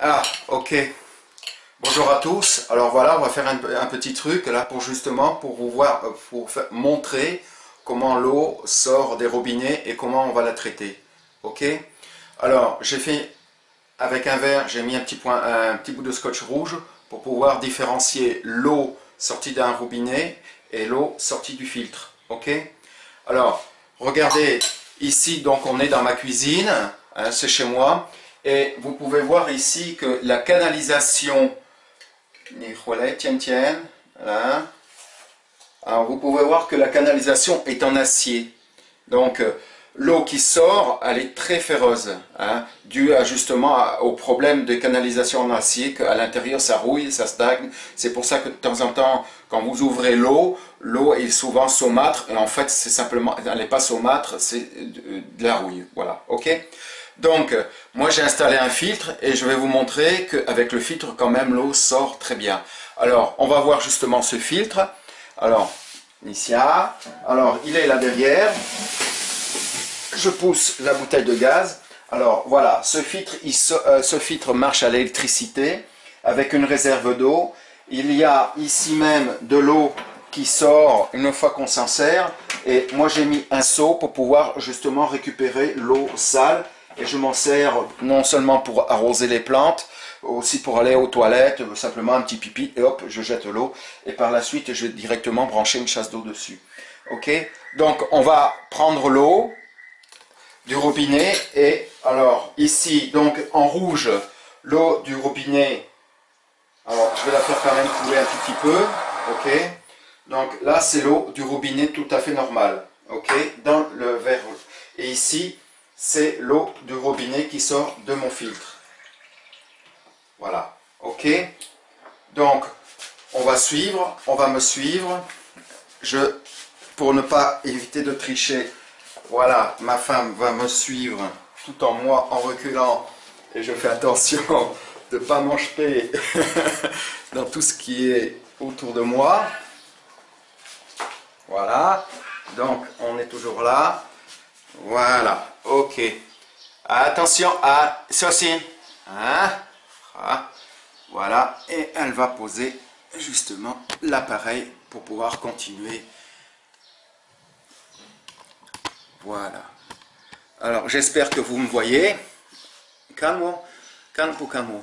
Ah, ok. Bonjour à tous. Alors voilà, on va faire un petit truc là pour justement pour vous voir, montrer comment l'eau sort des robinets et comment on va la traiter. Ok. Alors j'ai fait avec un verre, j'ai mis un petit bout de scotch rouge pour pouvoir différencier l'eau sortie d'un robinet et l'eau sortie du filtre. Ok. Alors regardez ici, donc on est dans ma cuisine, hein, c'est chez moi. Et vous pouvez voir ici que la canalisation, voilà. Alors vous pouvez voir que la canalisation est en acier. Donc l'eau qui sort, elle est très féroce, hein, due justement au problème de canalisation en acier, qu'à l'intérieur ça rouille, ça stagne. C'est pour ça que de temps en temps, quand vous ouvrez l'eau, l'eau est souvent saumâtre, et en fait c'est simplement, elle n'est pas saumâtre, c'est de la rouille. Voilà, ok? Donc, moi j'ai installé un filtre et je vais vous montrer qu'avec le filtre, quand même, l'eau sort très bien. Alors, on va voir justement ce filtre. Alors, ici, alors il est là derrière. Je pousse la bouteille de gaz. Alors, voilà, ce filtre marche à l'électricité avec une réserve d'eau. Il y a ici même de l'eau qui sort une fois qu'on s'en sert. Et moi j'ai mis un seau pour pouvoir justement récupérer l'eau sale. Et je m'en sers non seulement pour arroser les plantes, aussi pour aller aux toilettes, simplement un petit pipi, et hop, je jette l'eau. Et par la suite, je vais directement brancher une chasse d'eau dessus. Ok? Donc, on va prendre l'eau du robinet. Et alors, ici, donc en rouge, l'eau du robinet. Alors, je vais la faire quand même couler un tout petit peu. Ok? Donc là, c'est l'eau du robinet tout à fait normale. Ok? Dans le verre. Et ici, c'est l'eau du robinet qui sort de mon filtre. Voilà, ok. Donc, on va me suivre. Pour ne pas éviter de tricher, voilà, ma femme va me suivre tout en moi en reculant. Et je fais attention de ne pas m'enjeter dans tout ce qui est autour de moi. Voilà, donc on est toujours là. Voilà, ok. Attention à ceci. Hein? Ah, voilà, et elle va poser justement l'appareil pour pouvoir continuer. Voilà. Alors, j'espère que vous me voyez. Calme, calme ou calme.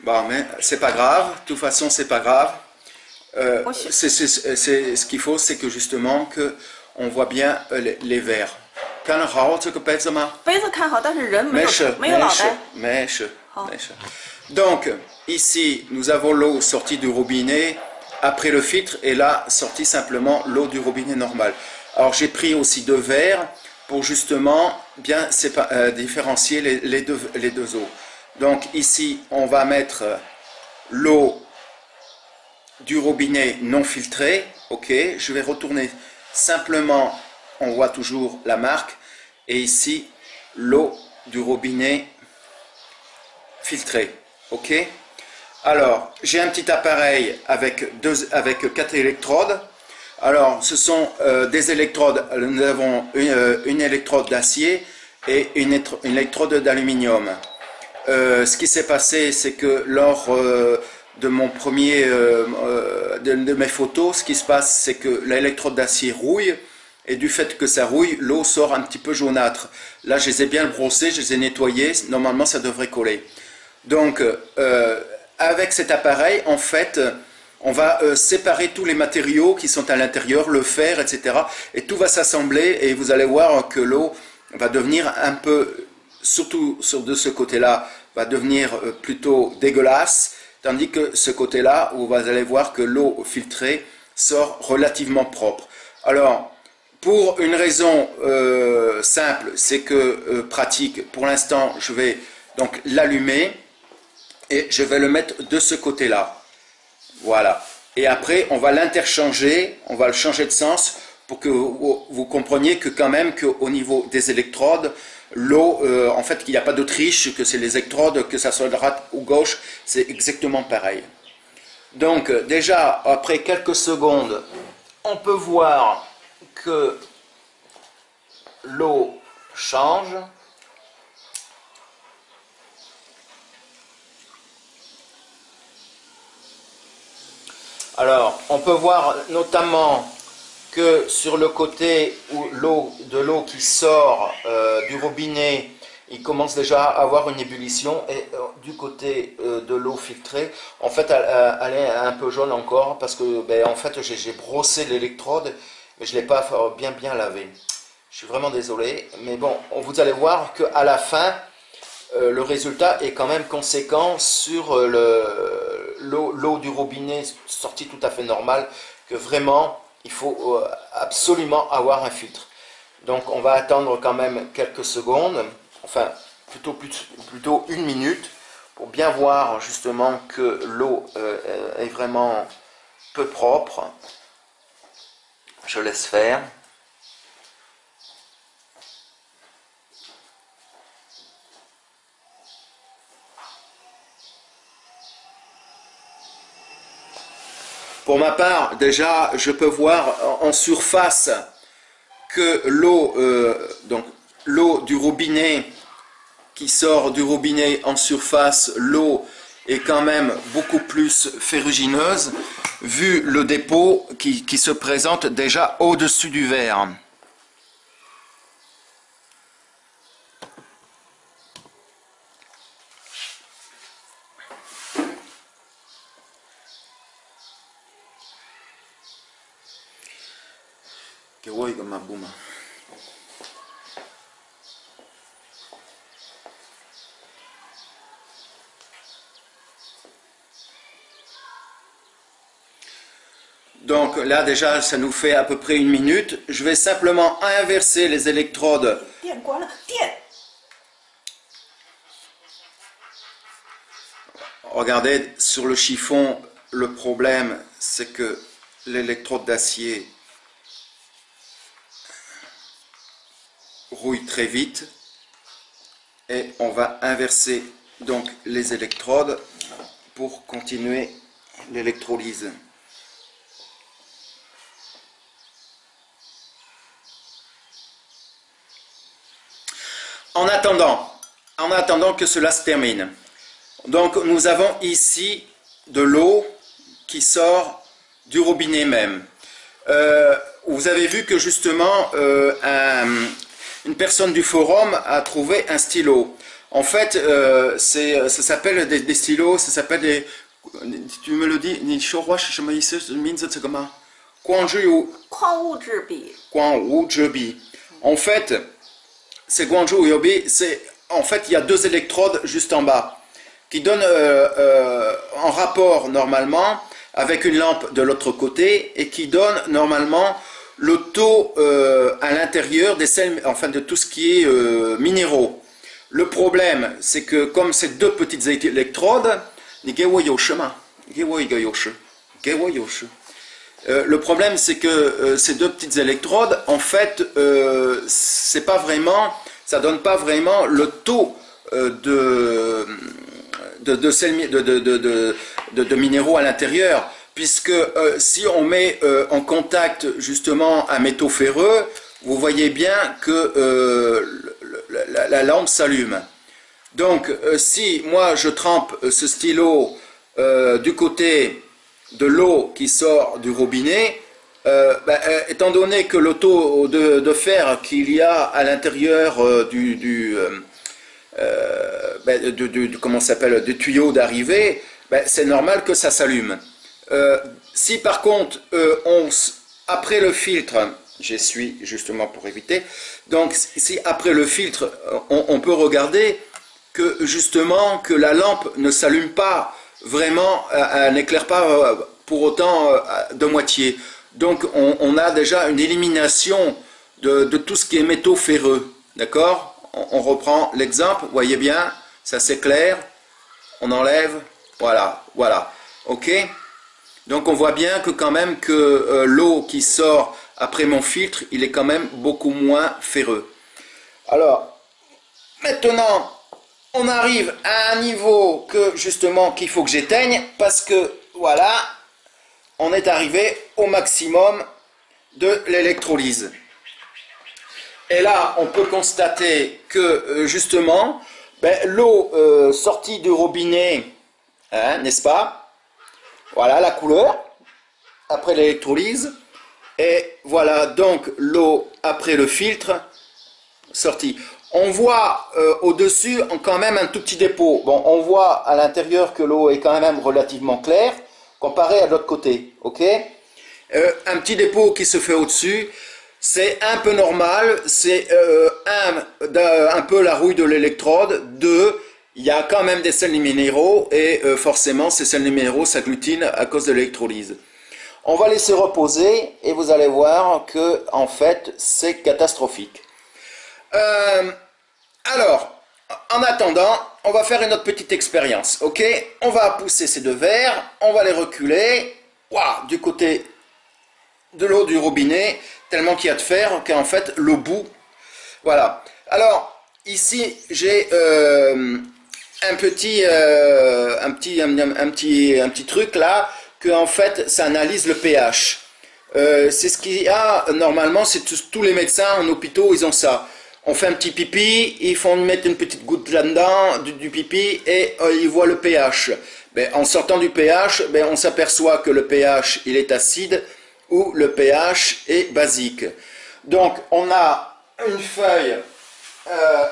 Bon, mais c'est pas grave. De toute façon, c'est pas grave. Ce qu'il faut, c'est que justement que on voit bien les verres. Donc, ici, nous avons l'eau sortie du robinet après le filtre et là, sortie simplement l'eau du robinet normal. Alors, j'ai pris aussi deux verres pour justement bien différencier les deux eaux. Donc, ici, on va mettre l'eau du robinet non filtré. Ok, je vais retourner simplement, on voit toujours la marque, et ici l'eau du robinet filtré. Ok, alors j'ai un petit appareil avec 4 électrodes. Alors ce sont des électrodes, nous avons une électrode d'acier et une électrode d'aluminium. Ce qui s'est passé, c'est que lors de mes photos, ce qui se passe, c'est que l'électrode d'acier rouille, et du fait que ça rouille, l'eau sort un petit peu jaunâtre. Là, je les ai bien brossés, je les ai nettoyés, normalement ça devrait coller. Donc, avec cet appareil, en fait, on va séparer tous les matériaux qui sont à l'intérieur, le fer, etc. Et tout va s'assembler, et vous allez voir que l'eau va devenir un peu, surtout de ce côté-là, va devenir plutôt dégueulasse, tandis que ce côté-là, vous allez voir que l'eau filtrée sort relativement propre. Alors, pour une raison simple, c'est que pratique, pour l'instant, je vais donc l'allumer et je vais le mettre de ce côté-là. Voilà. Et après, on va l'interchanger, on va le changer de sens pour que vous compreniez que quand même qu'au niveau des électrodes, l'eau, en fait, qu'il n'y a pas d'Autriche, que c'est les électrodes, que ça soit droite ou gauche, c'est exactement pareil. Donc, déjà, après quelques secondes, on peut voir que l'eau change. Alors, on peut voir notamment que sur le côté où de l'eau qui sort du robinet, il commence déjà à avoir une ébullition, et du côté de l'eau filtrée, en fait, elle est un peu jaune encore, parce que ben, en fait, j'ai brossé l'électrode, mais je ne l'ai pas bien lavé. Je suis vraiment désolé, mais bon, vous allez voir qu'à la fin, le résultat est quand même conséquent sur l'eau du robinet sortie tout à fait normale, que vraiment, il faut absolument avoir un filtre. Donc on va attendre quand même quelques secondes, enfin plutôt une minute, pour bien voir justement que l'eau est vraiment peu propre. Je laisse faire. Pour ma part, déjà, je peux voir en surface que l'eau du robinet qui sort du robinet en surface, l'eau est quand même beaucoup plus ferrugineuse, vu le dépôt qui se présente déjà au-dessus du verre. Donc là déjà ça nous fait à peu près une minute. Je vais simplement inverser les électrodes. Regardez sur le chiffon, le problème c'est que l'électrode d'acier rouille très vite, et on va inverser donc les électrodes pour continuer l'électrolyse. En attendant que cela se termine, donc nous avons ici de l'eau qui sort du robinet même. Vous avez vu que justement une personne du forum a trouvé un stylo. En fait, ça s'appelle des stylos, ça s'appelle des... Tu me le dis, en fait, c'est Guangzhou Yobi, en fait, il y a deux électrodes juste en bas qui donnent en rapport normalement avec une lampe de l'autre côté, et qui donnent normalement le taux à l'intérieur des sels, enfin de tout ce qui est minéraux. Le problème, c'est que comme ces deux petites électrodes, le problème, c'est que ces deux petites électrodes, en fait, c'est pas vraiment, ça donne pas vraiment le taux de minéraux à l'intérieur, puisque si on met en contact justement un métaux ferreux, vous voyez bien que la lampe s'allume. Donc, si moi je trempe ce stylo du côté de l'eau qui sort du robinet, étant donné que le taux de fer qu'il y a à l'intérieur comment s'appelle, du tuyau d'arrivée, c'est normal que ça s'allume. Si par contre après le filtre, j'essuie justement pour éviter, donc si après le filtre on peut regarder que justement que la lampe ne s'allume pas vraiment, elle n'éclaire pas pour autant de moitié. Donc on a déjà une élimination de tout ce qui est métaux ferreux, d'accord? On reprend l'exemple, vous voyez bien, ça s'éclaire, on enlève, voilà, ok? Donc on voit bien que quand même que l'eau qui sort après mon filtre, il est quand même beaucoup moins ferreux. Alors, maintenant, on arrive à un niveau que justement qu'il faut que j'éteigne, parce que voilà, on est arrivé au maximum de l'électrolyse. Et là, on peut constater que justement, l'eau sortie du robinet, hein, n'est-ce pas? Voilà la couleur. après l'électrolyse. Et voilà donc l'eau après le filtre sortie. On voit au-dessus quand même un tout petit dépôt. Bon, on voit à l'intérieur que l'eau est quand même relativement claire comparé à l'autre côté. Ok, un petit dépôt qui se fait au-dessus. C'est un peu normal, c'est un peu la rouille de l'électrode. Deux, il y a quand même des sels minéraux et forcément ces sels minéraux s'agglutinent à cause de l'électrolyse. On va laisser reposer et vous allez voir que en fait c'est catastrophique. Alors, en attendant, on va faire une autre petite expérience. Ok, on va pousser ces deux verres, on va les reculer. Waouh, du côté de l'eau du robinet, tellement qu'il y a de fer qu'en fait l'eau bout. Voilà. Alors ici j'ai un petit truc là que en fait ça analyse le pH. C'est ce qu'il y a normalement, c'est tous les médecins en hôpitaux, ils ont ça. On fait un petit pipi, ils font mettre une petite goutte là-dedans du pipi et ils voient le pH. Ben, en sortant du pH, ben, on s'aperçoit que le pH il est acide ou le pH est basique. Donc on a une feuille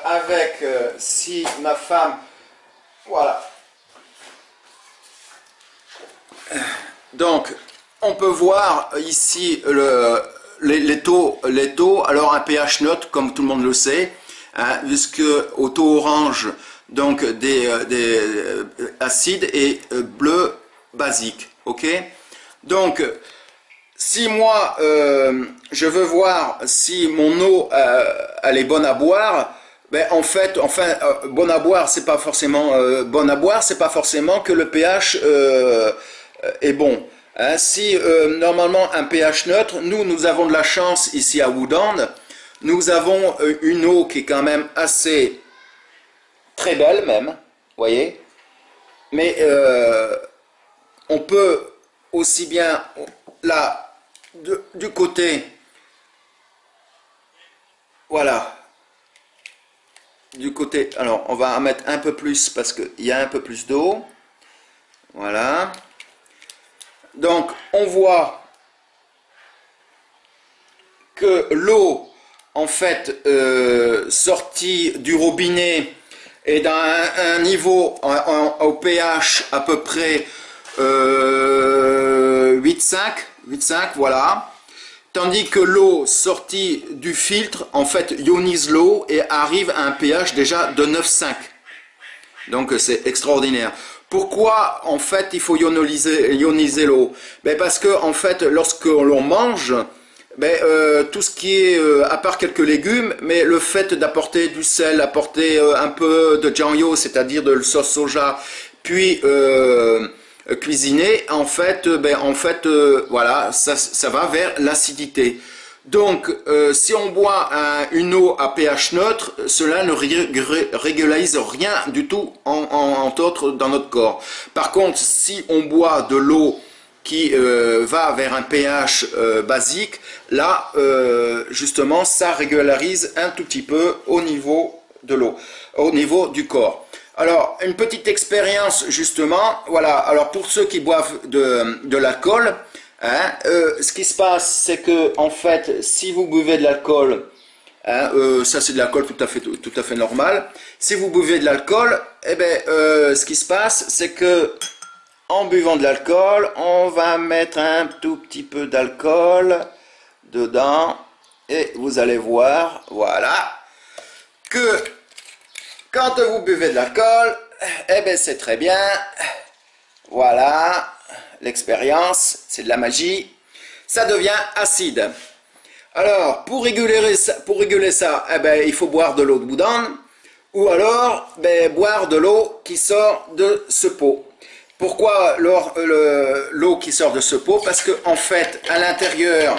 avec, si ma femme, voilà. Donc on peut voir ici les taux. Alors un pH neutre, comme tout le monde le sait, hein, jusque au taux orange, donc des acides et bleu basique. Ok. Donc si moi je veux voir si mon eau elle est bonne à boire, ben en fait, bonne à boire, c'est pas forcément bonne à boire, c'est pas forcément que le pH est bon. Hein, si normalement un pH neutre, nous avons de la chance ici à Woodend, nous avons une eau qui est quand même assez très belle même, voyez, mais on peut aussi bien là du côté, voilà, du côté, alors on va en mettre un peu plus parce qu'il y a un peu plus d'eau, voilà. Donc on voit que l'eau en fait sortie du robinet est dans un niveau au pH à peu près 8,5, voilà. Tandis que l'eau sortie du filtre en fait ionise l'eau et arrive à un pH déjà de 9,5. Donc c'est extraordinaire. Pourquoi en fait il faut ioniser l'eau? Ben, parce que en fait lorsque l'on mange, ben, tout ce qui est, à part quelques légumes, mais le fait d'apporter du sel, apporter un peu de janyo, c'est-à-dire de la sauce soja, puis cuisiner, en fait, voilà, ça va vers l'acidité. Donc, si on boit une eau à pH neutre, cela ne régularise rien du tout entre autres dans notre corps. Par contre, si on boit de l'eau qui va vers un pH basique, là, justement, ça régularise un tout petit peu au niveau de l'eau, au niveau du corps. Alors, une petite expérience, justement, voilà, alors pour ceux qui boivent de l'alcool, hein, ce qui se passe, c'est que, en fait, si vous buvez de l'alcool, hein, ça c'est de l'alcool tout à fait normal, si vous buvez de l'alcool, eh ben, ce qui se passe, c'est que, en buvant de l'alcool, on va mettre un tout petit peu d'alcool dedans, et vous allez voir, voilà, que quand vous buvez de l'alcool, eh ben c'est très bien, voilà, l'expérience, c'est de la magie, ça devient acide. Alors, pour réguler ça, eh ben, il faut boire de l'eau de boudin, ou alors ben, boire de l'eau qui sort de ce pot. Pourquoi l'eau qui sort de ce pot? Parce que en fait, à l'intérieur,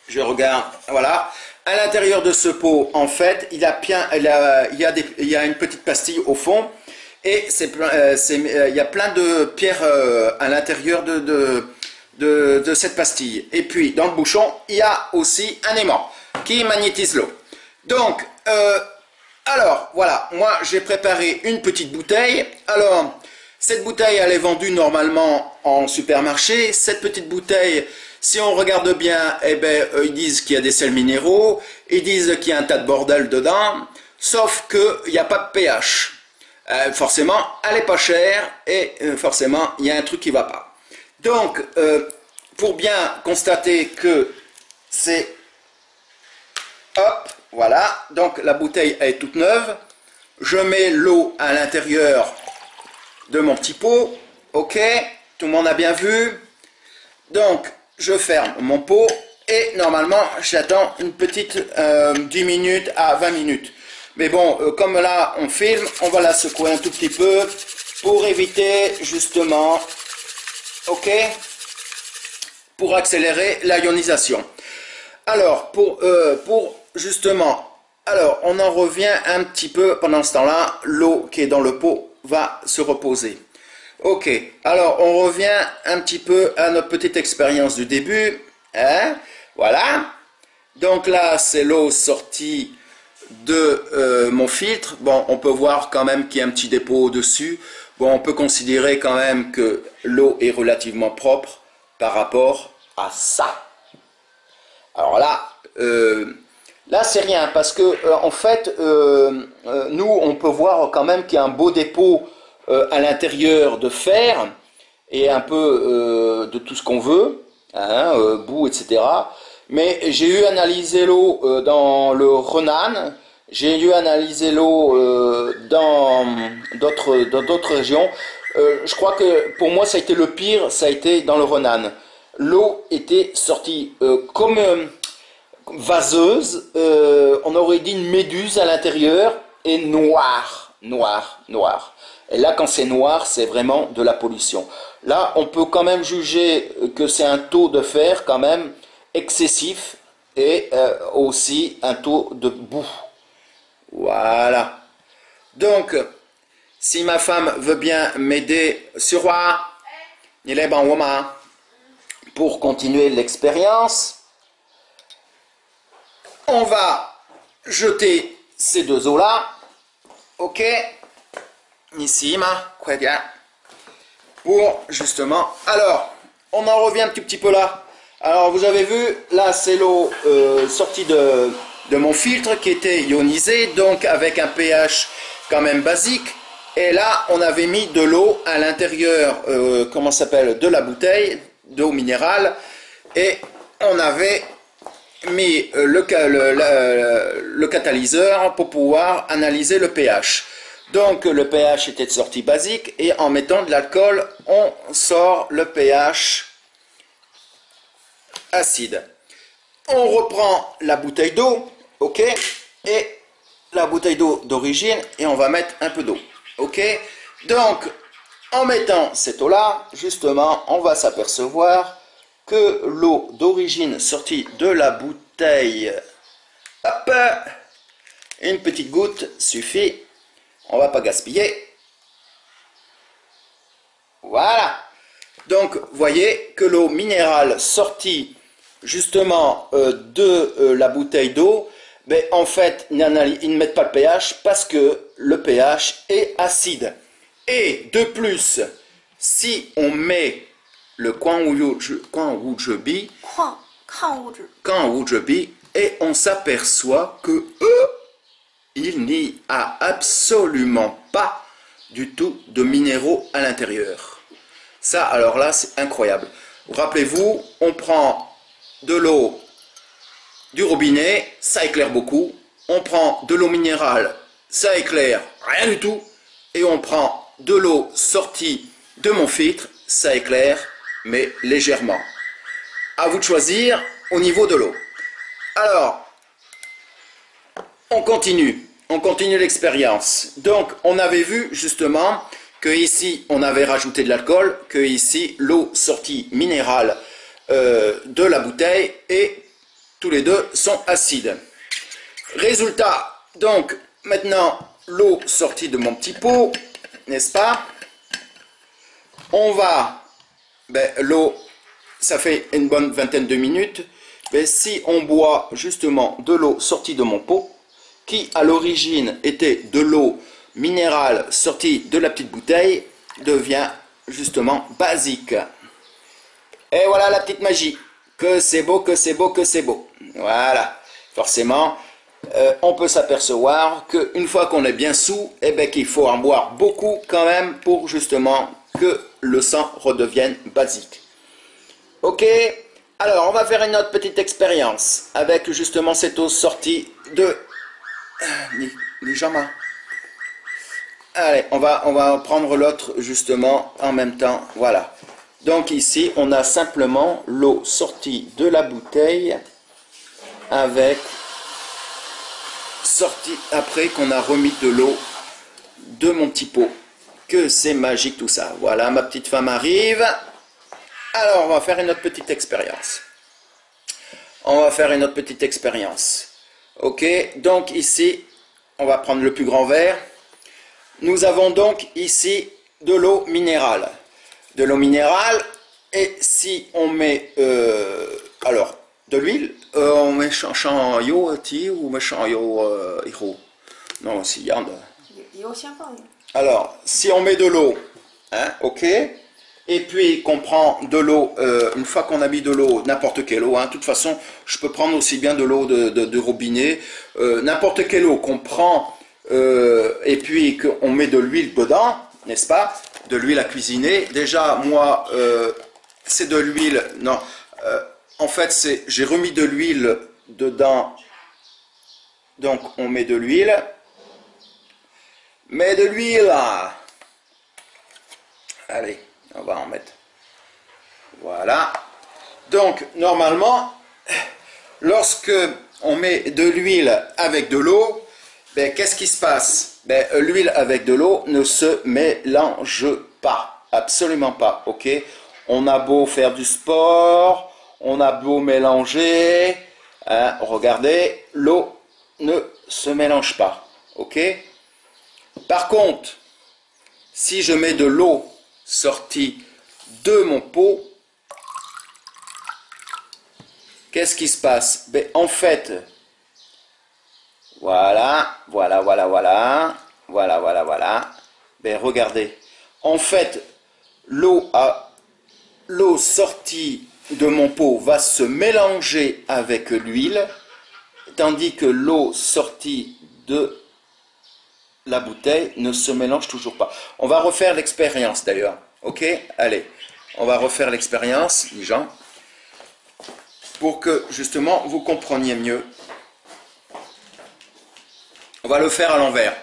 je regarde, voilà, à l'intérieur de ce pot, en fait, il y a une petite pastille au fond, et il y a plein de pierres à l'intérieur de cette pastille. Et puis, dans le bouchon, il y a aussi un aimant qui magnétise l'eau. Donc, alors, voilà, moi j'ai préparé une petite bouteille. Alors, Cette bouteille, elle est vendue normalement en supermarché. Cette petite bouteille, si on regarde bien, eh ben, ils disent qu'il y a des sels minéraux, ils disent qu'il y a un tas de bordel dedans, sauf qu'il n'y a pas de pH. Forcément, elle n'est pas chère et forcément, il y a un truc qui ne va pas. Donc, pour bien constater que c'est... Hop, voilà, donc la bouteille est toute neuve. Je mets l'eau à l'intérieur de mon petit pot. Ok, tout le monde a bien vu. Donc, je ferme mon pot et normalement, j'attends une petite 10 minutes à 20 minutes. Mais bon, comme là, on filme, on va la secouer un tout petit peu pour éviter justement, ok, pour accélérer l'ionisation. Alors, pour justement, alors, on en revient un petit peu pendant ce temps-là, l'eau qui est dans le pot va se reposer. Ok, alors on revient un petit peu à notre petite expérience du début, hein, voilà. Donc là, c'est l'eau sortie de mon filtre. Bon, on peut voir quand même qu'il y a un petit dépôt au-dessus. Bon, on peut considérer quand même que l'eau est relativement propre par rapport à ça. Alors là, là c'est rien parce que en fait, nous on peut voir quand même qu'il y a un beau dépôt à l'intérieur de fer et un peu de tout ce qu'on veut, hein, boue, etc. Mais j'ai eu analysé l'eau dans le Renan, j'ai eu analysé l'eau dans d'autres régions. Je crois que pour moi ça a été le pire, ça a été dans le Renan. L'eau était sortie comme vaseuse, on aurait dit une méduse à l'intérieur, et noire, noire, noire. Et là, quand c'est noir, c'est vraiment de la pollution. Là, on peut quand même juger que c'est un taux de fer quand même excessif et aussi un taux de boue. Voilà. Donc, si ma femme veut bien m'aider sur pour continuer l'expérience, on va jeter ces deux eaux-là. Ok. Ici, pour justement, alors on en revient un petit peu là. Alors vous avez vu, là c'est l'eau sortie de mon filtre qui était ionisée, donc avec un pH quand même basique, et là on avait mis de l'eau à l'intérieur, comment ça s'appelle, de la bouteille d'eau minérale, et on avait mis le catalyseur pour pouvoir analyser le pH. Donc le pH était de sortie basique et en mettant de l'alcool, on sort le pH acide. On reprend la bouteille d'eau, ok, et la bouteille d'eau d'origine et on va mettre un peu d'eau, ok. Donc en mettant cette eau-là, justement, on va s'apercevoir que l'eau d'origine sortie de la bouteille, hop, une petite goutte suffit. On va pas gaspiller. Voilà. Donc, voyez que l'eau minérale sortie justement de la bouteille d'eau, ben, en fait, ils ne mettent pas le pH parce que le pH est acide. Et de plus, si on met le Kanwujebi, et on s'aperçoit que il n'y a absolument pas du tout de minéraux à l'intérieur. Ça, alors là, c'est incroyable. Rappelez-vous, on prend de l'eau du robinet, ça éclaire beaucoup. On prend de l'eau minérale, ça éclaire rien du tout. Et on prend de l'eau sortie de mon filtre, ça éclaire, mais légèrement. À vous de choisir au niveau de l'eau. Alors, on continue l'expérience. Donc, on avait vu justement que ici, on avait rajouté de l'alcool, que ici, l'eau sortie minérale de la bouteille, et tous les deux sont acides. Résultat, donc, maintenant, l'eau sortie de mon petit pot, n'est-ce pas? On va, ben, l'eau, ça fait une bonne vingtaine de minutes. Mais si on boit justement de l'eau sortie de mon pot, qui à l'origine était de l'eau minérale sortie de la petite bouteille, devient justement basique. Et voilà la petite magie. Que c'est beau, que c'est beau, que c'est beau. Voilà. Forcément, on peut s'apercevoir qu'une fois qu'on est bien sous, eh ben, qu'il faut en boire beaucoup quand même pour justement que le sang redevienne basique. Ok. Alors, on va faire une autre petite expérience avec justement cette eau sortie de... les jambes. Allez, on va prendre l'autre justement en même temps. Voilà. Donc ici, on a simplement l'eau sortie de la bouteille avec sortie après qu'on a remis de l'eau de mon petit pot. Que c'est magique tout ça. Voilà, ma petite femme arrive. Alors, on va faire une autre petite expérience. On va faire une autre petite expérience. Ok, donc ici, on va prendre le plus grand verre. Nous avons donc ici de l'eau minérale. De l'eau minérale, et si on met, alors, de l'huile, on met champ yo ti ou met champ yo hiro. Non, si y a. Alors, si on met de l'eau, hein, ok. Et puis qu'on prend de l'eau, une fois qu'on a mis de l'eau, n'importe quelle eau, hein, de toute façon, je peux prendre aussi bien de l'eau de robinet, n'importe quelle eau qu'on prend, et puis qu'on met de l'huile dedans, n'est-ce pas? De l'huile à cuisiner. Déjà, moi, c'est de l'huile, non, en fait, j'ai remis de l'huile dedans, donc on met de l'huile, mais de l'huile, allez. On va en mettre. Voilà. Donc, normalement, lorsque on met de l'huile avec de l'eau, ben, qu'est-ce qui se passe? Ben, l'huile avec de l'eau ne se mélange pas. Absolument pas. Ok? On a beau faire du sport, on a beau mélanger. Hein, regardez, l'eau ne se mélange pas. Ok? Par contre, si je mets de l'eau sortie de mon pot, qu'est-ce qui se passe? Ben, en fait, voilà, ben, regardez, en fait, l'eau sortie de mon pot va se mélanger avec l'huile, tandis que l'eau sortie de la bouteille ne se mélange toujours pas. On va refaire l'expérience d'ailleurs. Ok? Allez, on va refaire l'expérience, les gens, pour que justement vous compreniez mieux. On va le faire à l'envers.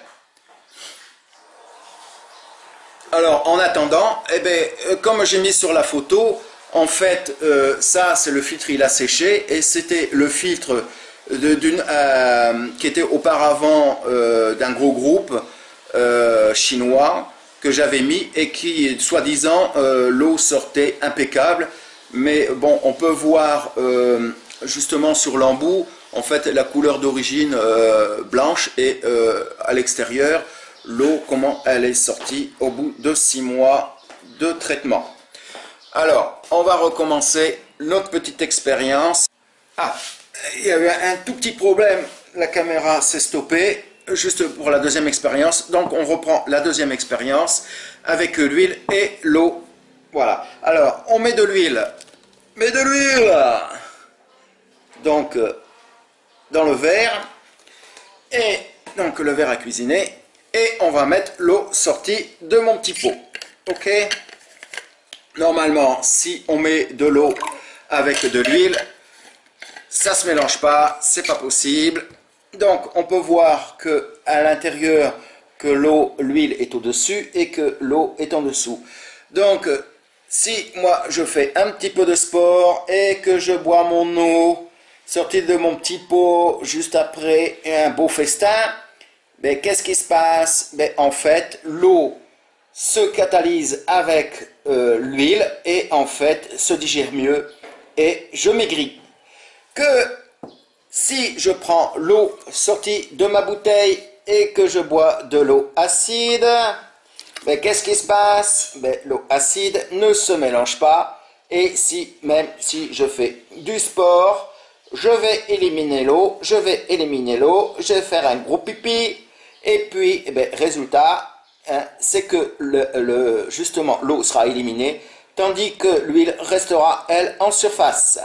Alors, en attendant, eh ben, comme j'ai mis sur la photo, en fait, ça c'est le filtre, il a séché, et c'était le filtre qui était auparavant d'un gros groupe chinois que j'avais mis et qui, soi-disant, l'eau sortait impeccable. Mais bon, on peut voir justement sur l'embout, en fait, la couleur d'origine blanche et à l'extérieur, l'eau, comment elle est sortie au bout de 6 mois de traitement. Alors, on va recommencer notre petite expérience. Ah, il y avait un tout petit problème, la caméra s'est stoppée, juste pour la deuxième expérience. Donc on reprend la deuxième expérience avec l'huile et l'eau. Voilà, alors on met de l'huile, donc dans le verre, et donc le verre à cuisiner, et on va mettre l'eau sortie de mon petit pot. Ok, normalement si on met de l'eau avec de l'huile, ça se mélange pas, c'est pas possible. Donc on peut voir que à l'intérieur que l'huile est au-dessus et que l'eau est en dessous. Donc si moi je fais un petit peu de sport et que je bois mon eau sortie de mon petit pot juste après un beau festin, ben, qu'est-ce qui se passe? Ben, en fait, l'eau se catalyse avec l'huile et en fait se digère mieux et je maigris. Que si je prends l'eau sortie de ma bouteille et que je bois de l'eau acide, ben, qu'est-ce qui se passe? Ben, l'eau acide ne se mélange pas et même si je fais du sport, je vais éliminer l'eau, je vais faire un gros pipi et puis, ben, résultat, hein, c'est que justement l'eau sera éliminée, tandis que l'huile restera, elle, en surface.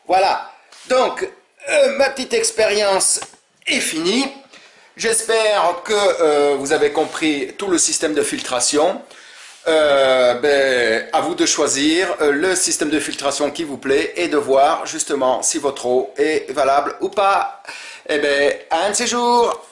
Voilà, donc ma petite expérience est finie. J'espère que vous avez compris tout le système de filtration. À vous de choisir le système de filtration qui vous plaît et de voir justement si votre eau est valable ou pas. Eh bien, à un de ces jours.